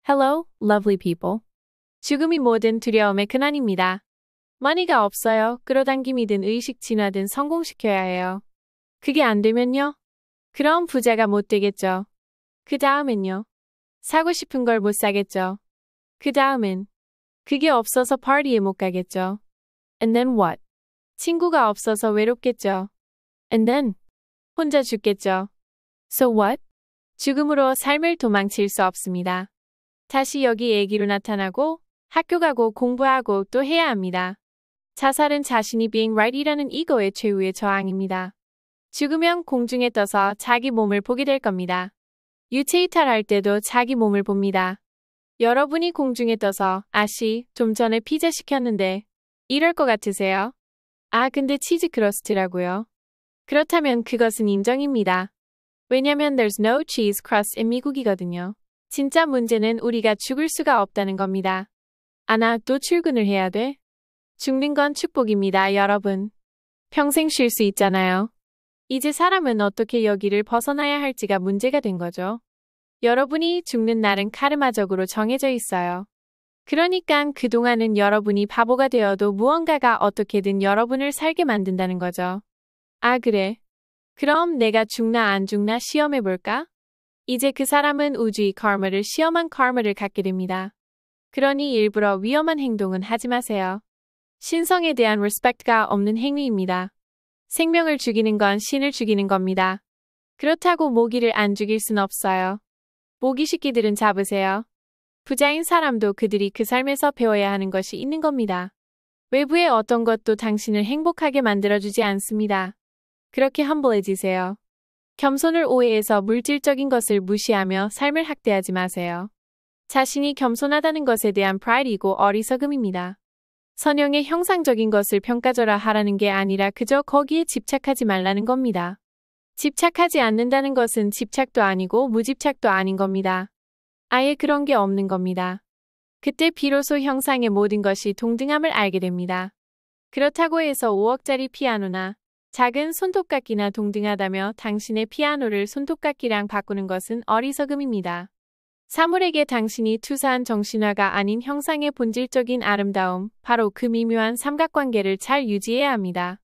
Hello, lovely people. 죽음이 모든 두려움의 근원입니다. money가 없어요. 끌어당김이든 의식 진화든 성공시켜야 해요. 그게 안 되면요? 그럼 부자가 못 되겠죠. 그 다음엔요? 사고 싶은 걸 못 사겠죠. 그 다음엔 그게 없어서 파티에 못 가겠죠. And then what? 친구가 없어서 외롭겠죠. And then 혼자 죽겠죠. So what? 죽음으로 삶을 도망칠 수 없습니다. 다시 여기 애기로 나타나고 학교 가고 공부하고 또 해야 합니다. 자살은 자신이 being right이라는 이거의 최후의 저항입니다. 죽으면 공중에 떠서 자기 몸을 보게 될 겁니다. 유체 이탈할 때도 자기 몸을 봅니다. 여러분이 공중에 떠서 아씨, 좀 전에 피자 시켰는데 이럴 것 같으세요? 아, 근데 치즈 크러스트라고요. 그렇다면 그것은 인정입니다. 왜냐면 there's no cheese crust in 미국이거든요. 진짜 문제는 우리가 죽을 수가 없다는 겁니다. 아, 나 또 출근을 해야 돼? 죽는 건 축복입니다, 여러분. 평생 쉴 수 있잖아요. 이제 사람은 어떻게 여기를 벗어나야 할지가 문제가 된 거죠. 여러분이 죽는 날은 카르마적으로 정해져 있어요. 그러니까 그동안은 여러분이 바보가 되어도 무언가가 어떻게든 여러분을 살게 만든다는 거죠. 아, 그래? 그럼 내가 죽나 안 죽나 시험해볼까? 이제 그 사람은 우주의 카르마를 시험한 카르마를 갖게 됩니다. 그러니 일부러 위험한 행동은 하지 마세요. 신성에 대한 respect가 없는 행위입니다. 생명을 죽이는 건 신을 죽이는 겁니다. 그렇다고 모기를 안 죽일 순 없어요. 모기 새끼들은 잡으세요. 부자인 사람도 그들이 그 삶에서 배워야 하는 것이 있는 겁니다. 외부의 어떤 것도 당신을 행복하게 만들어주지 않습니다. 그렇게 humble 해지세요. 겸손을 오해해서 물질적인 것을 무시하며 삶을 학대하지 마세요. 자신이 겸손하다는 것에 대한 pride이고 어리석음입니다. 선영의 형상적인 것을 평가절하 하라는 게 아니라 그저 거기에 집착하지 말라는 겁니다. 집착하지 않는다는 것은 집착도 아니고 무집착도 아닌 겁니다. 아예 그런 게 없는 겁니다. 그때 비로소 형상의 모든 것이 동등함을 알게 됩니다. 그렇다고 해서 5억짜리 피아노나 작은 손톱깎이나 동등하다며 당신의 피아노를 손톱깎이랑 바꾸는 것은 어리석음입니다. 사물에게 당신이 투사한 정신화가 아닌 형상의 본질적인 아름다움, 바로 그 미묘한 삼각관계를 잘 유지해야 합니다.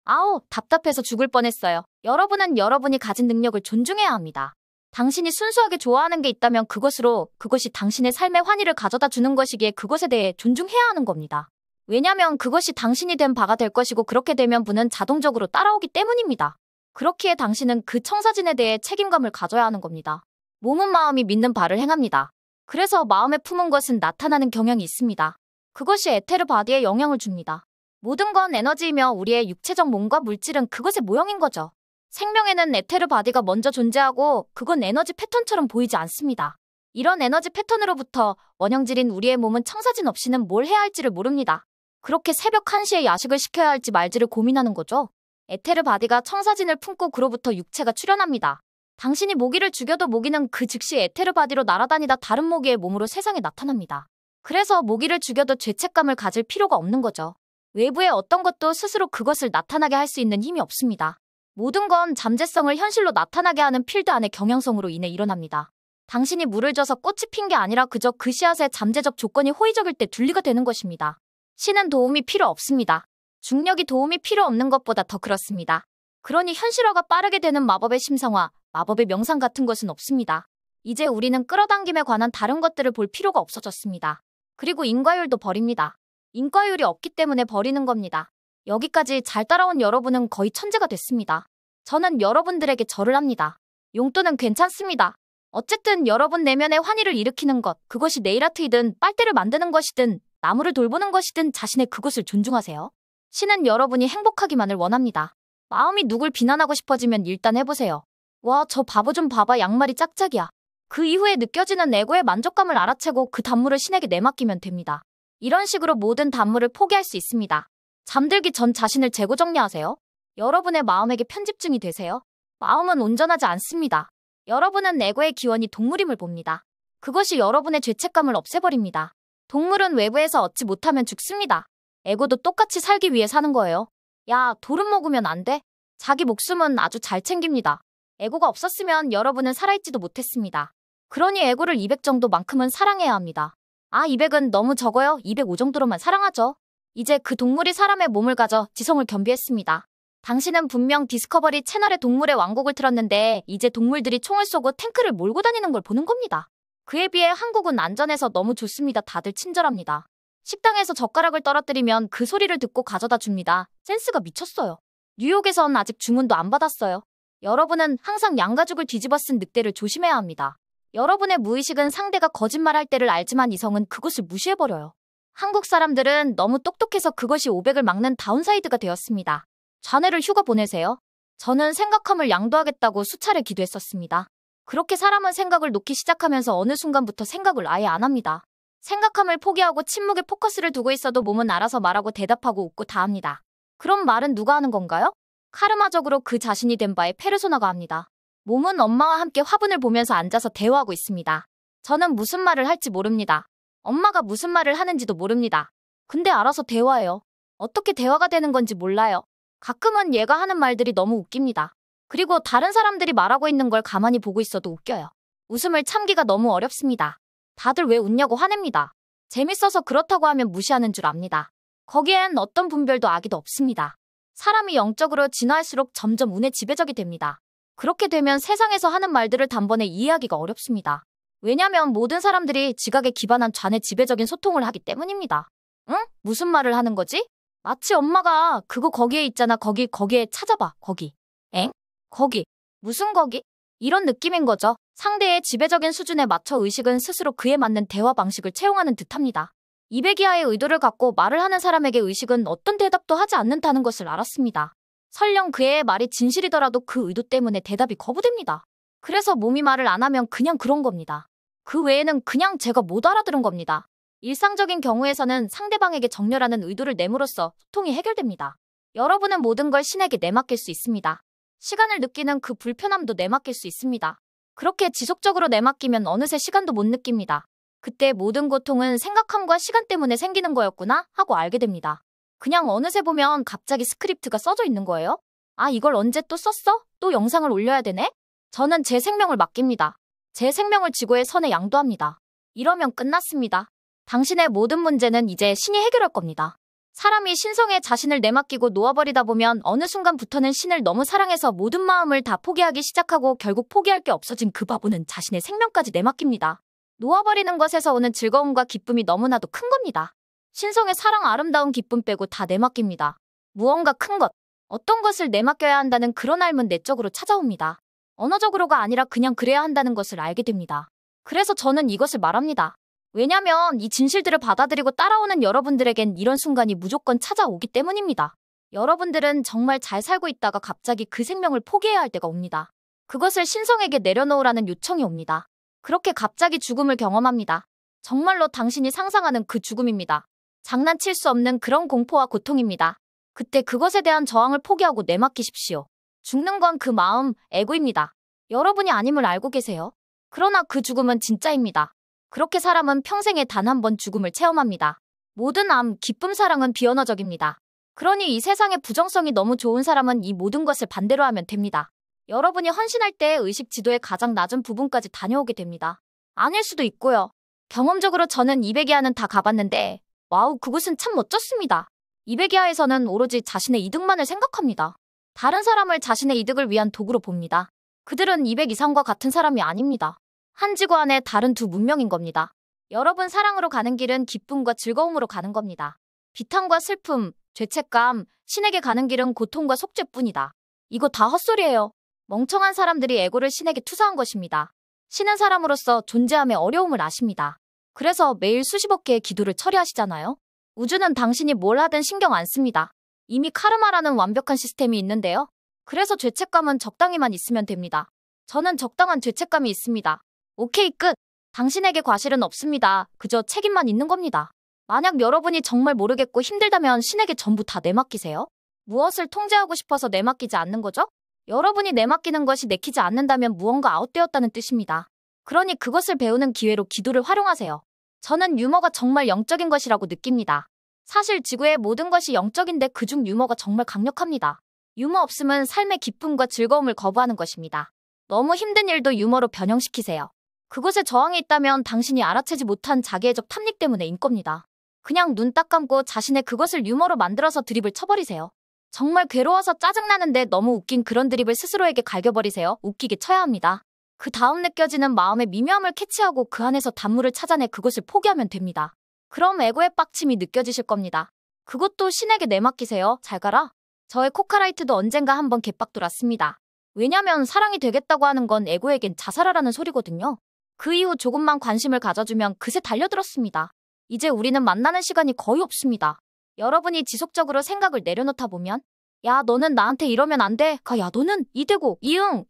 아우, 답답해서 죽을 뻔했어요. 여러분은 여러분이 가진 능력을 존중해야 합니다. 당신이 순수하게 좋아하는 게 있다면 그것이 당신의 삶의 환희를 가져다 주는 것이기에 그것에 대해 존중해야 하는 겁니다. 왜냐면 그것이 당신이 된 바가 될 것이고 그렇게 되면 부는 자동적으로 따라오기 때문입니다. 그렇기에 당신은 그 청사진에 대해 책임감을 가져야 하는 겁니다. 몸은 마음이 믿는 바를 행합니다. 그래서 마음에 품은 것은 나타나는 경향이 있습니다. 그것이 에테르 바디에 영향을 줍니다. 모든 건 에너지이며 우리의 육체적 몸과 물질은 그것의 모형인 거죠. 생명에는 에테르 바디가 먼저 존재하고 그건 에너지 패턴처럼 보이지 않습니다. 이런 에너지 패턴으로부터 원형질인 우리의 몸은 청사진 없이는 뭘 해야 할지를 모릅니다. 그렇게 새벽 1시에 야식을 시켜야 할지 말지를 고민하는 거죠. 에테르 바디가 청사진을 품고 그로부터 육체가 출현합니다. 당신이 모기를 죽여도 모기는 그 즉시 에테르 바디로 날아다니다 다른 모기의 몸으로 세상에 나타납니다. 그래서 모기를 죽여도 죄책감을 가질 필요가 없는 거죠. 외부의 어떤 것도 스스로 그것을 나타나게 할 수 있는 힘이 없습니다. 모든 건 잠재성을 현실로 나타나게 하는 필드 안의 경향성으로 인해 일어납니다. 당신이 물을 줘서 꽃이 핀 게 아니라 그저 그 씨앗의 잠재적 조건이 호의적일 때 둘리가 되는 것입니다. 신은 도움이 필요 없습니다. 중력이 도움이 필요 없는 것보다 더 그렇습니다. 그러니 현실화가 빠르게 되는 마법의 심상화, 마법의 명상 같은 것은 없습니다. 이제 우리는 끌어당김에 관한 다른 것들을 볼 필요가 없어졌습니다. 그리고 인과율도 버립니다. 인과율이 없기 때문에 버리는 겁니다. 여기까지 잘 따라온 여러분은 거의 천재가 됐습니다. 저는 여러분들에게 절을 합니다. 용돈은 괜찮습니다. 어쨌든 여러분 내면의 환희를 일으키는 것, 그것이 네일아트이든 빨대를 만드는 것이든 나무를 돌보는 것이든 자신의 그것을 존중하세요. 신은 여러분이 행복하기만을 원합니다. 마음이 누굴 비난하고 싶어지면 일단 해보세요. 와, 저 바보 좀 봐봐, 양말이 짝짝이야. 그 이후에 느껴지는 에고의 만족감을 알아채고 그 단물을 신에게 내맡기면 됩니다. 이런 식으로 모든 단물을 포기할 수 있습니다. 잠들기 전 자신을 재고 정리하세요. 여러분의 마음에게 편집중이 되세요. 마음은 온전하지 않습니다. 여러분은 에고의 기원이 동물임을 봅니다. 그것이 여러분의 죄책감을 없애버립니다. 동물은 외부에서 얻지 못하면 죽습니다. 에고도 똑같이 살기 위해 사는 거예요. 야, 돌은 먹으면 안 돼? 자기 목숨은 아주 잘 챙깁니다. 에고가 없었으면 여러분은 살아있지도 못했습니다. 그러니 에고를 200 정도만큼은 사랑해야 합니다. 아, 200은 너무 적어요. 205 정도로만 사랑하죠. 이제 그 동물이 사람의 몸을 가져 지성을 겸비했습니다. 당신은 분명 디스커버리 채널의 동물의 왕국을 틀었는데 이제 동물들이 총을 쏘고 탱크를 몰고 다니는 걸 보는 겁니다. 그에 비해 한국은 안전해서 너무 좋습니다. 다들 친절합니다. 식당에서 젓가락을 떨어뜨리면 그 소리를 듣고 가져다 줍니다. 센스가 미쳤어요. 뉴욕에선 아직 주문도 안 받았어요. 여러분은 항상 양가죽을 뒤집어 쓴 늑대를 조심해야 합니다. 여러분의 무의식은 상대가 거짓말할 때를 알지만 이성은 그것을 무시해버려요. 한국 사람들은 너무 똑똑해서 그것이 500을 막는 다운사이드가 되었습니다. 자네를 휴가 보내세요. 저는 생각함을 양도하겠다고 수차례 기도했었습니다. 그렇게 사람은 생각을 놓기 시작하면서 어느 순간부터 생각을 아예 안 합니다. 생각함을 포기하고 침묵에 포커스를 두고 있어도 몸은 알아서 말하고 대답하고 웃고 다 합니다. 그럼 말은 누가 하는 건가요? 카르마적으로 그 자신이 된 바에 페르소나가 합니다. 몸은 엄마와 함께 화분을 보면서 앉아서 대화하고 있습니다. 저는 무슨 말을 할지 모릅니다. 엄마가 무슨 말을 하는지도 모릅니다. 근데 알아서 대화해요. 어떻게 대화가 되는 건지 몰라요. 가끔은 얘가 하는 말들이 너무 웃깁니다. 그리고 다른 사람들이 말하고 있는 걸 가만히 보고 있어도 웃겨요. 웃음을 참기가 너무 어렵습니다. 다들 왜 웃냐고 화냅니다. 재밌어서 그렇다고 하면 무시하는 줄 압니다. 거기엔 어떤 분별도 악의도 없습니다. 사람이 영적으로 진화할수록 점점 운에 지배적이 됩니다. 그렇게 되면 세상에서 하는 말들을 단번에 이해하기가 어렵습니다. 왜냐면 모든 사람들이 지각에 기반한 좌뇌 지배적인 소통을 하기 때문입니다. 응? 무슨 말을 하는 거지? 마치 엄마가 그거 거기에 있잖아. 거기에 찾아봐. 거기. 엥? 거기. 무슨 거기? 이런 느낌인 거죠. 상대의 지배적인 수준에 맞춰 의식은 스스로 그에 맞는 대화 방식을 채용하는 듯합니다. 200 이하의 의도를 갖고 말을 하는 사람에게 의식은 어떤 대답도 하지 않는다는 것을 알았습니다. 설령 그의 말이 진실이더라도 그 의도 때문에 대답이 거부됩니다. 그래서 몸이 말을 안 하면 그냥 그런 겁니다. 그 외에는 그냥 제가 못 알아들은 겁니다. 일상적인 경우에서는 상대방에게 정렬하는 의도를 내므로써 소통이 해결됩니다. 여러분은 모든 걸 신에게 내맡길 수 있습니다. 시간을 느끼는 그 불편함도 내맡길 수 있습니다. 그렇게 지속적으로 내맡기면 어느새 시간도 못 느낍니다. 그때 모든 고통은 생각함과 시간 때문에 생기는 거였구나 하고 알게 됩니다. 그냥 어느새 보면 갑자기 스크립트가 써져 있는 거예요. 아, 이걸 언제 또 썼어? 또 영상을 올려야 되네? 저는 제 생명을 맡깁니다. 제 생명을 지구의 선에 양도합니다. 이러면 끝났습니다. 당신의 모든 문제는 이제 신이 해결할 겁니다. 사람이 신성에 자신을 내맡기고 놓아버리다 보면 어느 순간부터는 신을 너무 사랑해서 모든 마음을 다 포기하기 시작하고 결국 포기할 게 없어진 그 바보는 자신의 생명까지 내맡깁니다. 놓아버리는 것에서 오는 즐거움과 기쁨이 너무나도 큰 겁니다. 신성의 사랑 아름다운 기쁨 빼고 다 내맡깁니다. 무언가 큰 것, 어떤 것을 내맡겨야 한다는 그런 알문 내적으로 찾아옵니다. 언어적으로가 아니라 그냥 그래야 한다는 것을 알게 됩니다. 그래서 저는 이것을 말합니다. 왜냐면 이 진실들을 받아들이고 따라오는 여러분들에겐 이런 순간이 무조건 찾아오기 때문입니다. 여러분들은 정말 잘 살고 있다가 갑자기 그 생명을 포기해야 할 때가 옵니다. 그것을 신성에게 내려놓으라는 요청이 옵니다. 그렇게 갑자기 죽음을 경험합니다. 정말로 당신이 상상하는 그 죽음입니다. 장난칠 수 없는 그런 공포와 고통입니다. 그때 그것에 대한 저항을 포기하고 내맡기십시오. 죽는 건 그 마음, 에고입니다. 여러분이 아님을 알고 계세요. 그러나 그 죽음은 진짜입니다. 그렇게 사람은 평생에 단 한 번 죽음을 체험합니다. 모든 암, 기쁨, 사랑은 비언어적입니다. 그러니 이 세상의 부정성이 너무 좋은 사람은 이 모든 것을 반대로 하면 됩니다. 여러분이 헌신할 때 의식 지도의 가장 낮은 부분까지 다녀오게 됩니다. 아닐 수도 있고요. 경험적으로 저는 200 이하는 다 가봤는데 와우, 그곳은 참 멋졌습니다. 200 이하에서는 오로지 자신의 이득만을 생각합니다. 다른 사람을 자신의 이득을 위한 도구로 봅니다. 그들은 200 이상과 같은 사람이 아닙니다. 한 지구 안에 다른 두 문명인 겁니다. 여러분 사랑으로 가는 길은 기쁨과 즐거움으로 가는 겁니다. 비탄과 슬픔, 죄책감, 신에게 가는 길은 고통과 속죄뿐이다. 이거 다 헛소리예요. 멍청한 사람들이 에고를 신에게 투사한 것입니다. 신은 사람으로서 존재함의 어려움을 아십니다. 그래서 매일 수십억 개의 기도를 처리하시잖아요. 우주는 당신이 뭘 하든 신경 안 씁니다. 이미 카르마라는 완벽한 시스템이 있는데요. 그래서 죄책감은 적당히만 있으면 됩니다. 저는 적당한 죄책감이 있습니다. 오케이, 끝. 당신에게 과실은 없습니다. 그저 책임만 있는 겁니다. 만약 여러분이 정말 모르겠고 힘들다면 신에게 전부 다 내맡기세요. 무엇을 통제하고 싶어서 내맡기지 않는 거죠? 여러분이 내맡기는 것이 내키지 않는다면 무언가 아웃되었다는 뜻입니다. 그러니 그것을 배우는 기회로 기도를 활용하세요. 저는 유머가 정말 영적인 것이라고 느낍니다. 사실 지구의 모든 것이 영적인데 그중 유머가 정말 강력합니다. 유머 없음은 삶의 기쁨과 즐거움을 거부하는 것입니다. 너무 힘든 일도 유머로 변형시키세요. 그것에 저항이 있다면 당신이 알아채지 못한 자기애적 탐닉 때문에인 겁니다. 그냥 눈 딱 감고 자신의 그것을 유머로 만들어서 드립을 쳐버리세요. 정말 괴로워서 짜증나는데 너무 웃긴 그런 드립을 스스로에게 갈겨버리세요. 웃기게 쳐야 합니다. 그 다음 느껴지는 마음의 미묘함을 캐치하고 그 안에서 단물을 찾아내 그것을 포기하면 됩니다. 그럼 에고의 빡침이 느껴지실 겁니다. 그것도 신에게 내맡기세요. 잘 가라. 저의 코카라이트도 언젠가 한번 개빡 돌았습니다. 왜냐면 사랑이 되겠다고 하는 건 에고에겐 자살하라는 소리거든요. 그 이후 조금만 관심을 가져주면 그새 달려들었습니다. 이제 우리는 만나는 시간이 거의 없습니다. 여러분이 지속적으로 생각을 내려놓다 보면 야 너는 나한테 이러면 안 돼. 야 너는 이대고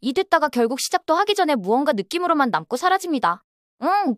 이됐다가 결국 시작도 하기 전에 무언가 느낌으로만 남고 사라집니다.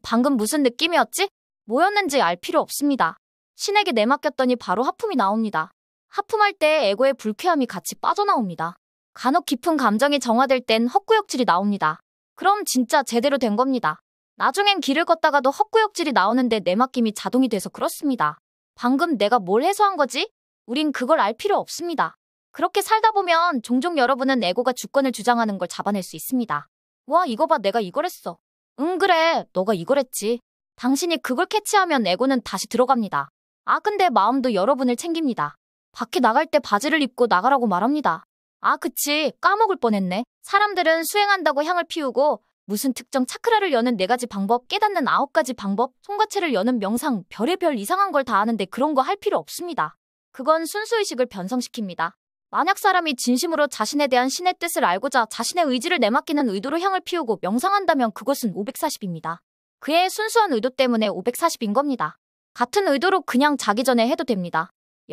방금 무슨 느낌이었지? 뭐였는지 알 필요 없습니다. 신에게 내맡겼더니 바로 하품이 나옵니다. 하품할 때 에고의 불쾌함이 같이 빠져나옵니다. 간혹 깊은 감정이 정화될 땐 헛구역질이 나옵니다. 그럼 진짜 제대로 된 겁니다. 나중엔 길을 걷다가도 헛구역질이 나오는데 내맡김이 자동이 돼서 그렇습니다. 방금 내가 뭘 해소한 거지? 우린 그걸 알 필요 없습니다. 그렇게 살다 보면 종종 여러분은 에고가 주권을 주장하는 걸 잡아낼 수 있습니다. 와 이거 봐 내가 이걸 했어. 응 그래 너가 이걸 했지. 당신이 그걸 캐치하면 에고는 다시 들어갑니다. 아 근데 마음도 여러분을 챙깁니다. 밖에 나갈 때 바지를 입고 나가라고 말합니다. 아 그치 까먹을 뻔했네. 사람들은 수행한다고 향을 피우고 무슨 특정 차크라를 여는 4가지 방법, 깨닫는 9가지 방법, 송과체를 여는 명상, 별의별 이상한 걸 다 하는데 그런 거 할 필요 없습니다. 그건 순수의식을 변성시킵니다. 만약 사람이 진심으로 자신에 대한 신의 뜻을 알고자 자신의 의지를 내맡기는 의도로 향을 피우고 명상한다면 그것은 540입니다. 그의 순수한 의도 때문에 540인 겁니다. 같은 의도로 그냥 자기 전에 해도 됩니다.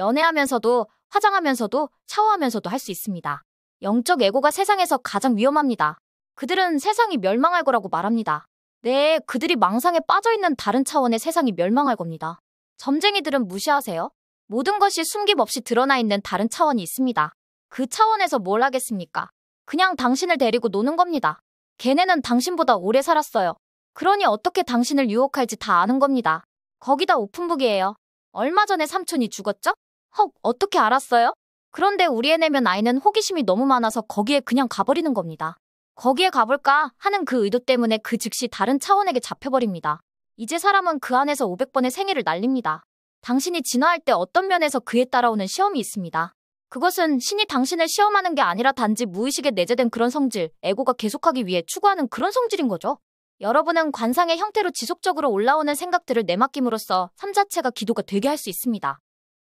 연애하면서도, 화장하면서도, 샤워하면서도 할 수 있습니다. 영적 에고가 세상에서 가장 위험합니다. 그들은 세상이 멸망할 거라고 말합니다. 네, 그들이 망상에 빠져있는 다른 차원의 세상이 멸망할 겁니다. 점쟁이들은 무시하세요. 모든 것이 숨김없이 드러나 있는 다른 차원이 있습니다. 그 차원에서 뭘 하겠습니까? 그냥 당신을 데리고 노는 겁니다. 걔네는 당신보다 오래 살았어요. 그러니 어떻게 당신을 유혹할지 다 아는 겁니다. 거기다 오픈북이에요. 얼마 전에 삼촌이 죽었죠? 헉, 어떻게 알았어요? 그런데 우리 애 내면 아이는 호기심이 너무 많아서 거기에 그냥 가버리는 겁니다. 거기에 가볼까 하는 그 의도 때문에 그 즉시 다른 차원에게 잡혀버립니다. 이제 사람은 그 안에서 500번의 생애를 날립니다. 당신이 진화할 때 어떤 면에서 그에 따라오는 시험이 있습니다. 그것은 신이 당신을 시험하는 게 아니라 단지 무의식에 내재된 그런 성질, 에고가 계속하기 위해 추구하는 그런 성질인 거죠. 여러분은 관상의 형태로 지속적으로 올라오는 생각들을 내맡김으로써 삶 자체가 기도가 되게 할 수 있습니다.